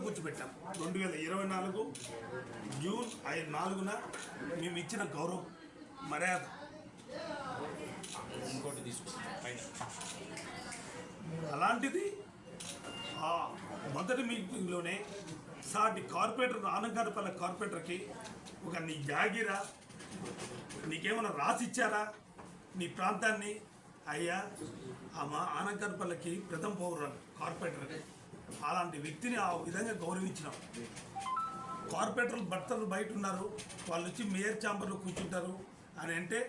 కూర్చోబెట్టాం 2024 June 4న మేము ఇచ్చిన గౌరవం మర్యాద ఇంకోటి తీసుకుంటాం. అలాంటిది ఆ మొదటి మీటింగ్లోనే సాటి కార్పొరేటర్ ఆనంగారపల్లి కార్పొరేటర్కి ఒక నీ జాగిరా నీకేమైనా రాసిచ్చారా నీ ప్రాంతాన్ని అయ్యా మా ఆనంగారపల్లికి ప్రథమ పౌరులు కార్పొరేటర్ అలాంటి వ్యక్తిని ఆ విధంగా గౌరవించినాం. కార్పొరేటర్లు భర్తలు బయట ఉన్నారు, వాళ్ళు వచ్చి మేయర్ ఛాంబర్లో కూర్చుంటారు అని అంటే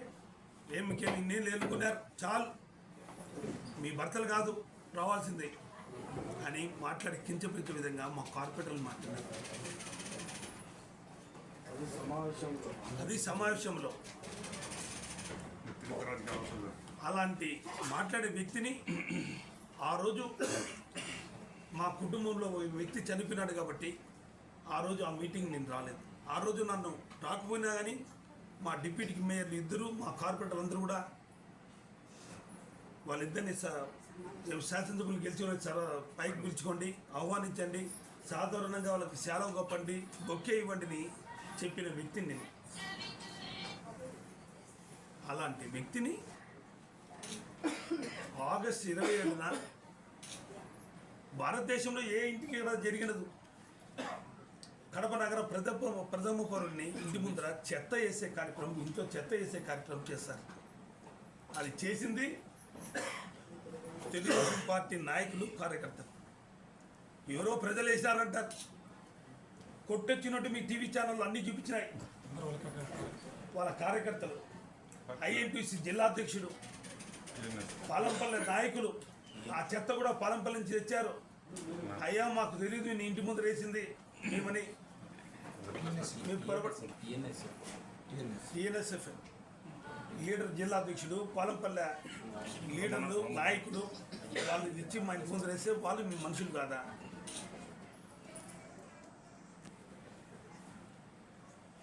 ఏమికేమి ఇన్నేళ్ళు ఎన్నుకున్నారు చాలు, మీ భర్తలు కాదు రావాల్సిందే అని మాట్లాడి కించపరిచే విధంగా మా కార్పొరేటర్లు మాట్లాడారు. అది సమావేశంలో అలాంటి మాట్లాడే వ్యక్తిని ఆ రోజు మా కుటుంబంలో వ్యక్తి చనిపోయినాడు కాబట్టి ఆ రోజు ఆ మీటింగ్ నేను రాలేదు. ఆ రోజు నన్ను రాకపోయినా కానీ మా డిప్యూటీ మేయర్లు ఇద్దరు మా కార్పొరేటర్ అందరూ కూడా వాళ్ళిద్దరిని శాసనసభ్యులు గెలిచిన పైకి పిలుచుకోండి, ఆహ్వానించండి, సాధారణంగా వాళ్ళకి సెలవు కప్పండి, బొక్కే ఇవ్వండిని చెప్పిన వ్యక్తిని నేను. అలాంటి వ్యక్తిని ఆగస్టు 27న భారతదేశంలో ఏ ఇంటికి జరిగినదు కడప నగర ప్రథమ పౌరుడిని ఇంటి ముందర చెత్త వేసే కార్యక్రమం, ఇంట్లో చెత్త వేసే కార్యక్రమం చేస్తారు. అది చేసింది తెలుగుదేశం పార్టీ నాయకులు, కార్యకర్తలు. ఎవరో ప్రజలు వేసారంటారు, కొట్టొచ్చినట్టు మీ టీవీ ఛానళ్ళు అన్నీ చూపించినాయి. వాళ్ళ కార్యకర్తలు, ఐఎన్టీసీ జిల్లా అధ్యక్షుడు, పాలంపల్లి నాయకులు ఆ చెత్త కూడా పాలంపల్లి నుంచి తెచ్చారు. అయ్యా మాకు తెలియదు నీ ఇంటి ముందు వేసింది మేమని. టీఎన్ఎస్ఎఫ్ లీడర్ జిల్లా అధ్యక్షుడు, పాలంపల్లె లీడర్లు, నాయకులు వాళ్ళు ఇచ్చి మా ఇంటి ముందు వేస్తే వాళ్ళు మీ మనుషులు కాదా?